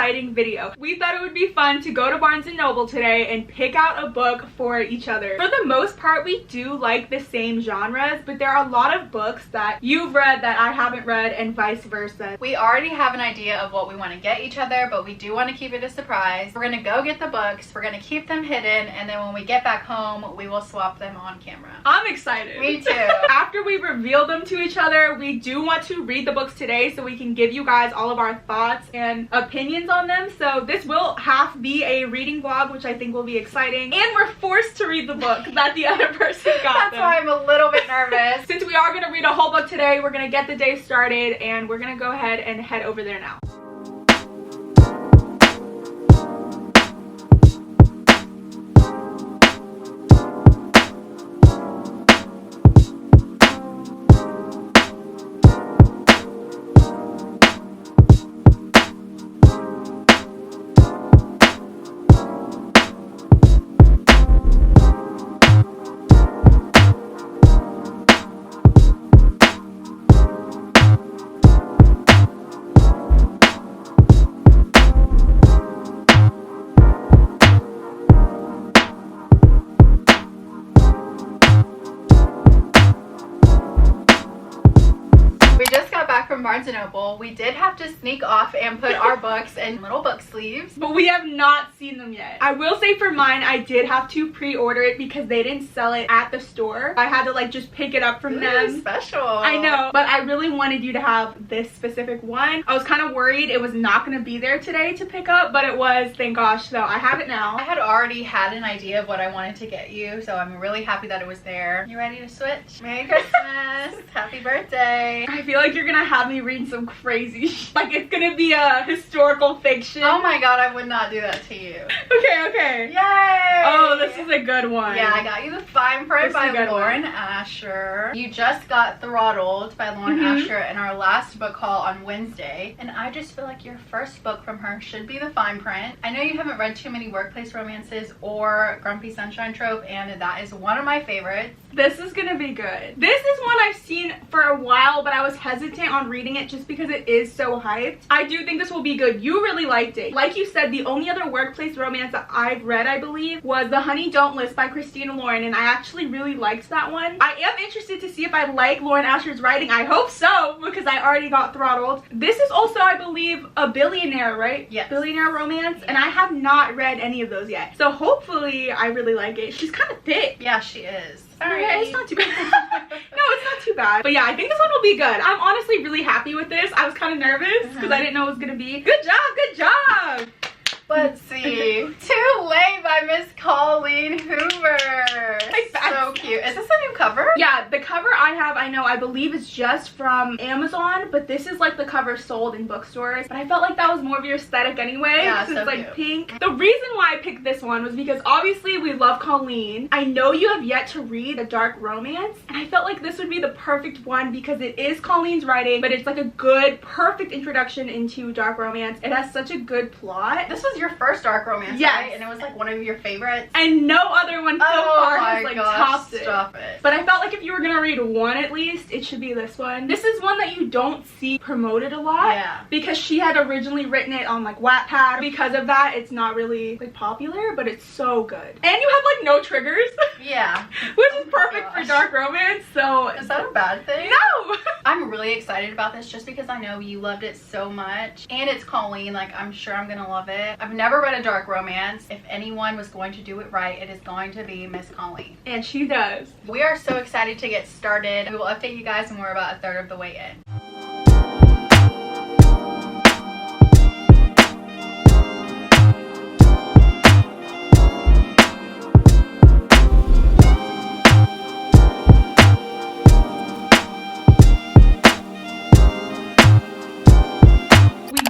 exciting video. We thought it would be fun to go to Barnes & Noble today and pick out a book for each other. For the most part, we do like the same genres, but there are a lot of books that you've read that I haven't read and vice versa. We already have an idea of what we want to get each other, but we do want to keep it a surprise. We're gonna go get the books, we're gonna keep them hidden, and then when we get back home, we will swap them on camera. I'm excited. Me too. After we reveal them to each other, we do want to read the books today so we can give you guys all of our thoughts and opinions on them. So this will half be a reading vlog, which I think will be exciting. And we're forced to read the book that the other person got. That's why I'm a little bit nervous. Since we are going to read a whole book today, we're going to get the day started and we're going to go ahead and head over there now. From Barnes & Noble. We did have to sneak off and put our books in little book sleeves, but we have not seen them yet. I will say for mine, I did have to pre-order it because they didn't sell it at the store. I had to like just pick it up from them. Special. I know, but I really wanted you to have this specific one. I was kind of worried it was not going to be there today to pick up, but it was, thank gosh. So I have it now. I had already had an idea of what I wanted to get you, so I'm really happy that it was there. You ready to switch? Merry Christmas. Happy birthday. I feel like you're gonna have me read some crazy like it's gonna be a historical fiction. Oh my god, I would not do that to you. Okay. Yay! Oh, this is a good one. Yeah, I got you the Fine Print by Lauren Asher. You just got Throttled by Lauren Asher in our last book haul on Wednesday, and I just feel like your first book from her should be the Fine Print. I know you haven't read too many workplace romances or Grumpy Sunshine Trope, and that is one of my favorites. This is gonna be good. This is one I've seen for a while, but I was hesitant on reading it just because it is so hyped. I do think this will be good. You really liked it. Like you said, the only other workplace romance that I've read, I believe, was The Honey Don't List by Christina Lauren, and I actually really liked that one. I am interested to see if I like Lauren Asher's writing. I hope so, because I already got Throttled. This is also, I believe, a billionaire, right? Yes. Billionaire romance, and I have not read any of those yet. So hopefully I really like it. She's kind of thick. Yeah, she is. Sorry. Yeah, it's not too bad. No, it's not too bad. But yeah, I think this one will be good. I'm honestly really happy with this. I was kind of nervous because I didn't know it was gonna be. Good job. Let's see. Too Late by Miss Colleen Hoover. So cute. Is this a new cover? Yeah, the cover I believe is just from Amazon, but this is like the cover sold in bookstores. But I felt like that was more of your aesthetic anyway. Yeah, since so it's like cute. pink. The reason why I picked this one was because obviously we love Colleen. I know you have yet to read a dark romance, and I felt like this would be the perfect one because it is Colleen's writing, but it's like a good, perfect introduction into dark romance. It has such a good plot. This was your first dark romance, yes. right? And it was like one of your favorites. And no other one so far has like topped it. Stop it. But I felt like if you were gonna read one at least, it should be this one. This is one that you don't see promoted a lot. Yeah. Because she had originally written it on like Wattpad. Because of that, it's not really like popular, but it's so good. And you have like no triggers. Yeah. Which is perfect for dark romance. So is that a bad thing? No. I'm really excited about this just because I know you loved it so much. And it's Colleen, like I'm sure I'm gonna love it. I've never read a dark romance. If anyone was going to do it right, it is going to be Miss Colleen. And she does. We are so excited to get started. We will update you guys when we're about a third of the way in.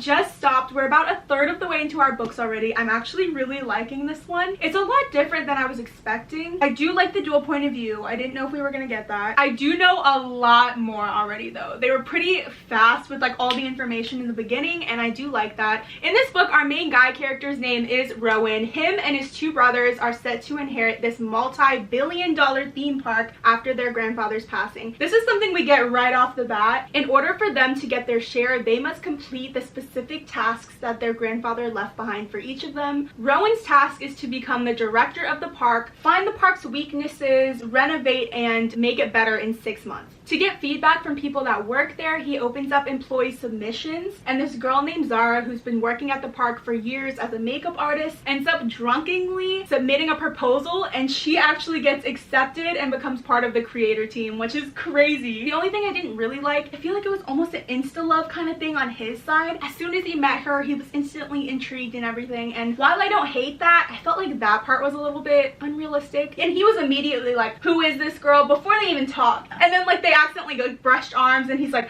Just stopped. We're about a third of the way into our books already. I'm actually really liking this one. It's a lot different than I was expecting. I do like the dual point of view. I didn't know if we were gonna get that. I do know a lot more already though. They were pretty fast with like all the information in the beginning, and I do like that. In this book, our main guy character's name is Rowan. Him and his two brothers are set to inherit this multi-billion-dollar theme park after their grandfather's passing. This is something we get right off the bat. In order for them to get their share, they must complete the specific tasks that their grandfather left behind for each of them. Rowan's task is to become the director of the park, find the park's weaknesses, renovate, and make it better in 6 months. To get feedback from people that work there, he opens up employee submissions, and this girl named Zara, who's been working at the park for years as a makeup artist, ends up drunkenly submitting a proposal, and she actually gets accepted and becomes part of the creator team, which is crazy. The only thing I didn't really like, I feel like it was almost an insta-love kind of thing on his side. As soon as he met her, he was instantly intrigued and everything, and while I don't hate that, I felt like that part was a little bit unrealistic, and he was immediately like, who is this girl, before they even talked. And then like they accidentally like brushed arms and he's like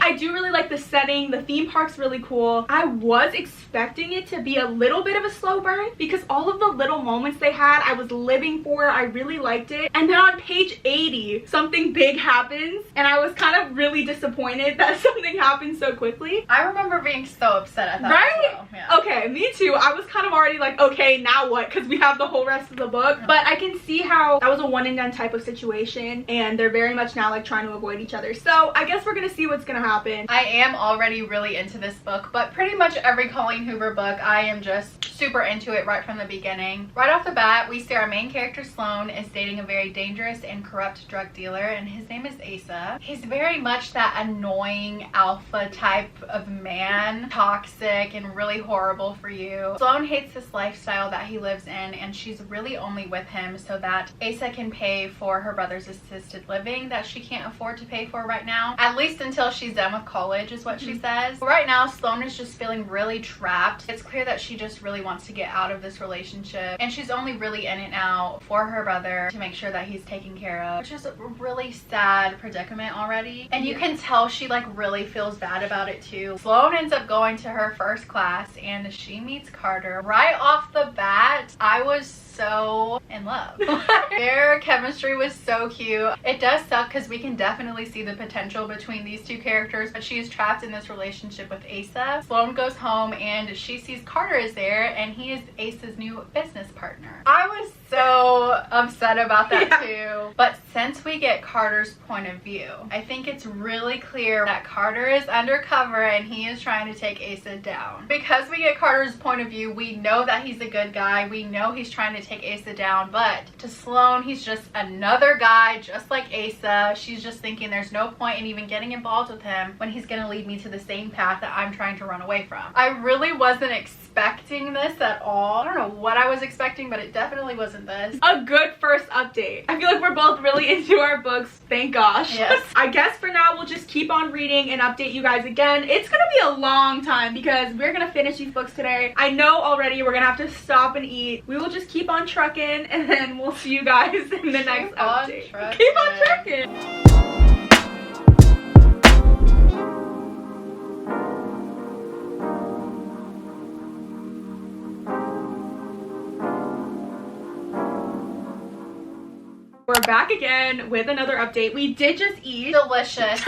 I do really like the setting. The theme park's really cool. I was expecting it to be a little bit of a slow burn because all of the little moments they had I was living for. I really liked it. And then on page 80 something big happens and I was kind of really disappointed that something happened so quickly. I remember being so upset at that, right? as well. Yeah. Okay, me too. I was kind of already like, okay, now what? Because we have the whole rest of the book. But I can see how that was a one and done type of situation and they're very much now like trying to avoid each other. So I guess we're gonna see what's gonna happen. I am already really into this book, but pretty much every Colleen Hoover book I am just super into it right from the beginning. Right off the bat, we see our main character Sloan is dating a very dangerous and corrupt drug dealer, and his name is Asa. He's very much that annoying alpha type of man, toxic and really horrible for you. Sloan hates this lifestyle that he lives in, and she's really only with him so that Asa can pay for her brother's assisted living that she can't afford to pay for right now, at least until she's done with college is what she says. Right now Sloan is just feeling really trapped. It's clear that she just really wants to get out of this relationship, and she's only really in it now for her brother to make sure that he's taken care of, which is a really sad predicament already, and you can tell she like really feels bad about it too. Sloan ends up going to her first class and she meets Carter. Right off the bat I was so in love. Their chemistry was so cute. It does suck because we can definitely see the potential between these two characters, but she is trapped in this relationship with Asa. Sloan goes home and she sees Carter is there, and he is Asa's new business partner. I was so upset about that too. But since we get Carter's point of view, I think it's really clear that Carter is undercover and he is trying to take Asa down. Because we get Carter's point of view, we know that he's a good guy. We know he's trying to take Asa down, but to Sloan, he's just another guy just like Asa. She's just thinking there's no point in even getting involved with him when he's gonna lead me to the same path that I'm trying to run away from. I really wasn't expecting this at all. I don't know what I was expecting, but it definitely wasn't this. A good first update. I feel like we're both really into our books, thank gosh. Yes. I guess for now we'll just keep on reading and update you guys again. It's gonna be a long time because we're gonna finish these books today. I know already we're gonna have to stop and eat. We will just keep on trucking and then we'll see you guys in the next update. Keep on trucking. We're back again with another update. We did just eat. Delicious.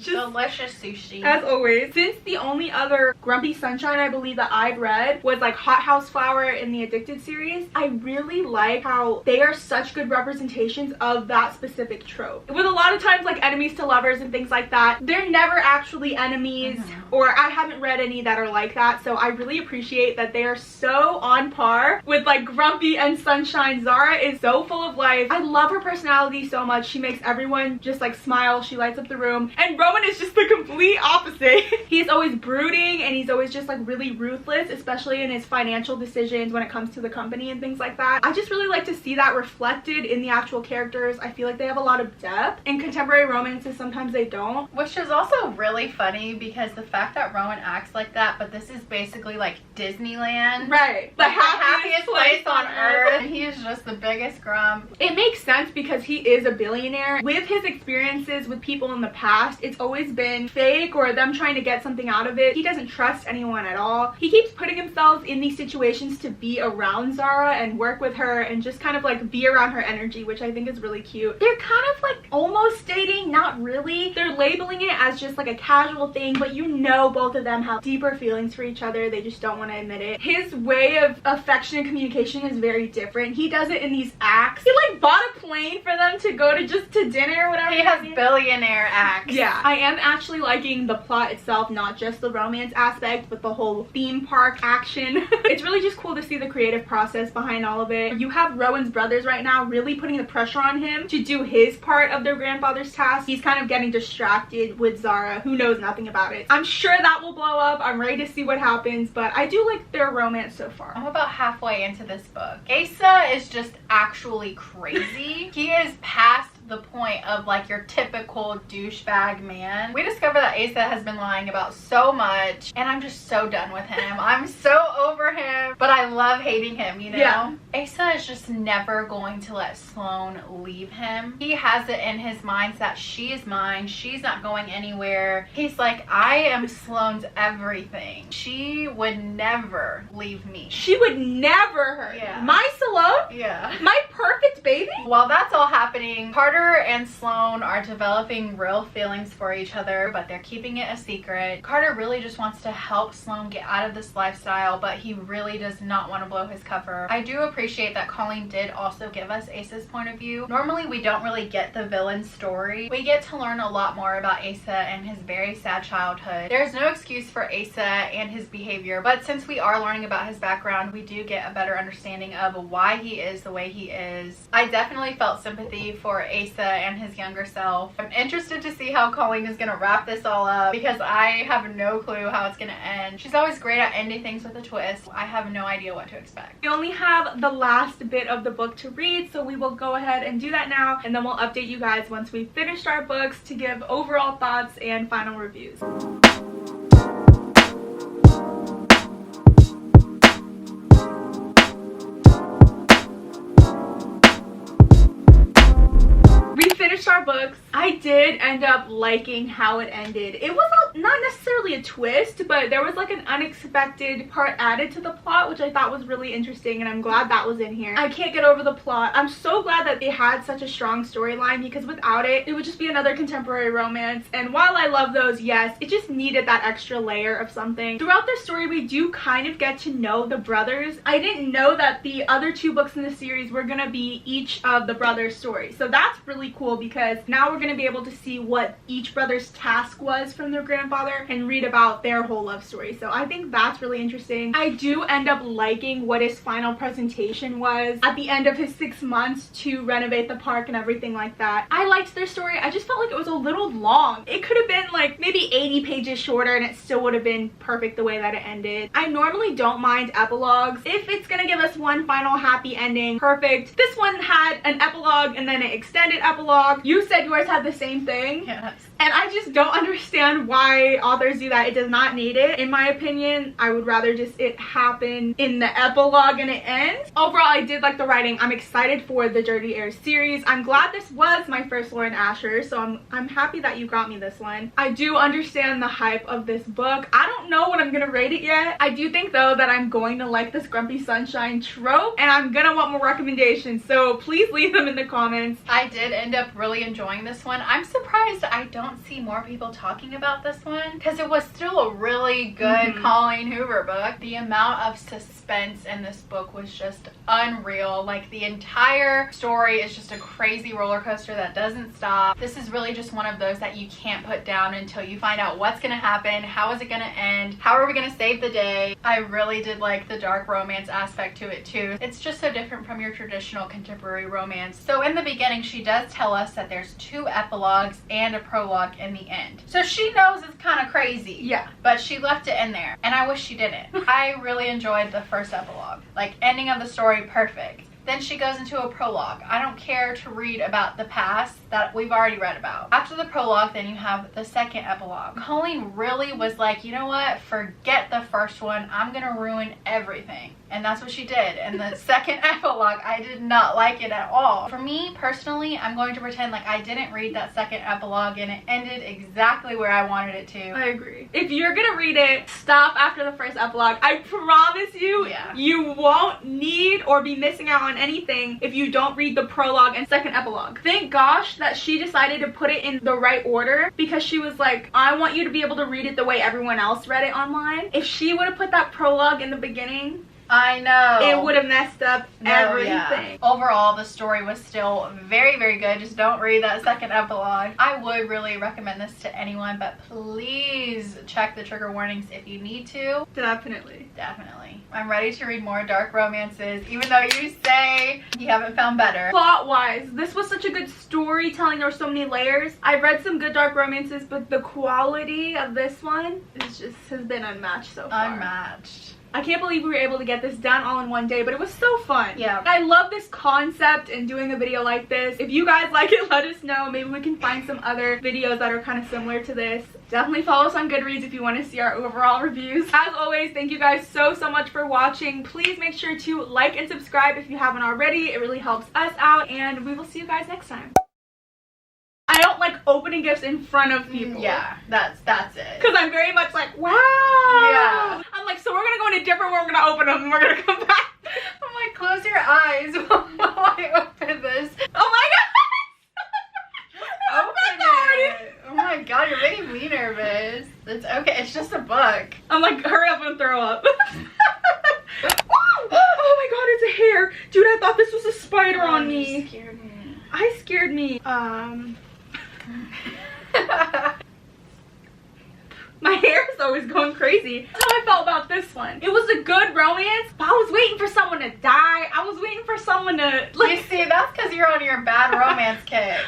Delicious sushi. As always. Since the only other Grumpy Sunshine I believe that I'd read was like Hot House Flower in the Addicted series, I really like how they are such good representations of that specific trope. With a lot of times like enemies to lovers and things like that, they're never actually enemies, or I haven't read any that are like that, so I really appreciate that they are so on par with like Grumpy and Sunshine. Zara is so full of life. I love her personality so much. She makes everyone just like smile. She lights up the room. And Rowan is just the complete opposite. He's always brooding and he's always just like really ruthless, especially in his financial decisions when it comes to the company and things like that. I just really like to see that reflected in the actual characters. I feel like they have a lot of depth. In contemporary romances, sometimes they don't. Which is also really funny because the fact that Rowan acts like that, but this is basically like Disneyland. Right. The happiest place on earth. And he is just the biggest grump. It makes sense because he is a billionaire. With his experiences with people in the past, it's always been fake or them trying to get something out of it. He doesn't trust anyone at all. He keeps putting himself in these situations to be around Zara and work with her and just kind of like be around her energy, which I think is really cute. They're kind of like almost dating, not really. They're labeling it as just like a casual thing, but you know both of them have deeper feelings for each other. They just don't want to admit it. His way of affection and communication is very different. He does it in these acts. He like bought a plane for them to go to dinner or whatever. He has billionaire acts. Yeah. I am actually liking the plot itself, not just the romance aspect, but the whole theme park action. It's really just cool to see the creative process behind all of it. You have Rowan's brothers right now really putting the pressure on him to do his part of their grandfather's task. He's kind of getting distracted with Zara, who knows nothing about it. I'm sure that will blow up. I'm ready to see what happens, but I do like their romance so far. I'm about halfway into this book. Asa is just actually crazy. He is past the point of like your typical douchebag man. We discover that Asa has been lying about so much, and I'm just so done with him. I'm so over him, but I love hating him, you know? Yeah. Asa is just never going to let Sloane leave him. He has it in his mind that she is mine, she's not going anywhere. He's like, I am Sloane's everything. She would never leave me. She would never hurt me. Yeah. My Sloane? Yeah. My perfect baby? While that's all happening, Carter and Sloane are developing real feelings for each other, but they're keeping it a secret. Carter really just wants to help Sloane get out of this lifestyle, but he really does not want to blow his cover. I do appreciate that Colleen did also give us Asa's point of view. Normally we don't really get the villain's story. We get to learn a lot more about Asa and his very sad childhood. There's no excuse for Asa and his behavior, but since we are learning about his background, we do get a better understanding of why he is the way he is. I definitely felt sympathy for Asa and his younger self. I'm interested to see how Colleen is going to wrap this all up, because I have no clue how it's going to end. She's always great at ending things with a twist. I have no idea what to expect. We only have the last bit of the book to read, so we will go ahead and do that now, and then we'll update you guys once we've finished our books to give overall thoughts and final reviews. Our books. I did end up liking how it ended. It was not necessarily a twist, but there was like an unexpected part added to the plot, which I thought was really interesting, and I'm glad that was in here. I can't get over the plot. I'm so glad that they had such a strong storyline, because without it, it would just be another contemporary romance, and while I love those, yes, it just needed that extra layer of something. Throughout the story, we do kind of get to know the brothers. I didn't know that the other two books in the series were gonna be each of the brothers' stories, so that's really cool, because now we're going to be able to see what each brother's task was from their grandfather and read about their whole love story. So I think that's really interesting. I do end up liking what his final presentation was at the end of his 6 months to renovate the park and everything like that. I liked their story. I just felt like it was a little long. It could have been like maybe 80 pages shorter and it still would have been perfect the way that it ended. I normally don't mind epilogues. If it's going to give us one final happy ending, perfect. This one had an epilogue and then an extended epilogue. You said yours had the same thing. Yes. And I just don't understand why authors do that. It does not need it. In my opinion, I would rather just it happen in the epilogue and it ends. Overall, I did like the writing. I'm excited for the Dirty Heirs series. I'm glad this was my first Lauren Asher, so I'm happy that you got me this one. I do understand the hype of this book. I don't know what I'm gonna rate it yet. I do think though that I'm going to like this Grumpy Sunshine trope, and I'm gonna want more recommendations, so please leave them in the comments. I did end up really enjoying this one. I'm surprised I don't see more people talking about this one, because it was still a really good Colleen Hoover book. The amount of suspense in this book was just unreal. Like, the entire story is just a crazy roller coaster that doesn't stop. This is really just one of those that you can't put down until you find out what's gonna happen, how is it gonna end, how are we gonna save the day. I really did like the dark romance aspect to it too. It's just so different from your traditional contemporary romance. So in the beginning, she does tell us that there's 2 epilogues and a prologue in the end. So she knows it's kind of crazy. Yeah. But she left it in there, and I wish she didn't. I really enjoyed the first epilogue. Like, ending of the story, perfect. Then she goes into a prologue. I don't care to read about the past that we've already read about. After the prologue, then you have the second epilogue. Colleen really was like, you know what? Forget the first one. I'm gonna ruin everything. And that's what she did. And the second epilogue, I did not like it at all. For me, personally, I'm going to pretend like I didn't read that second epilogue and it ended exactly where I wanted it to. I agree. If you're gonna read it, stop after the first epilogue. I promise you, you won't need or be missing out on anything if you don't read the prologue and second epilogue. Thank gosh that she decided to put it in the right order, because she was like, I want you to be able to read it the way everyone else read it online. If she would have put that prologue in the beginning, I know, it would have messed up everything. Yeah. Overall, the story was still very, very good. Just don't read that second epilogue. I would really recommend this to anyone, but please check the trigger warnings if you need to. Definitely. Definitely. I'm ready to read more dark romances, even though you say you haven't found better. Plot-wise, this was such a good storytelling. There were so many layers. I've read some good dark romances, but the quality of this one has been unmatched so far. Unmatched. I can't believe we were able to get this done all in one day, but it was so fun. Yeah. I love this concept and doing a video like this. If you guys like it, let us know. Maybe we can find some other videos that are kind of similar to this. Definitely follow us on Goodreads if you want to see our overall reviews. As always, thank you guys so much for watching. Please make sure to like and subscribe if you haven't already. It really helps us out, and we will see you guys next time. I don't like opening gifts in front of people. Yeah, that's it. Because I'm very much like, wow. Yeah. I'm like, so we're going to go in a different room, we're going to open them, and we're going to come back. I'm like, close your eyes while I open this. Oh my god. Open it. Oh my god, you're making me nervous. It's okay, it's just a book. I'm like, hurry up and throw up. Oh my god, it's a hair. Dude, I thought this was a spider on me. You scared me. I scared me. My hair is always going crazy. That's how I felt about this one. It was a good romance, but I was waiting for someone to die. I was waiting for someone to, like... You see, that's because you're on your bad romance kick.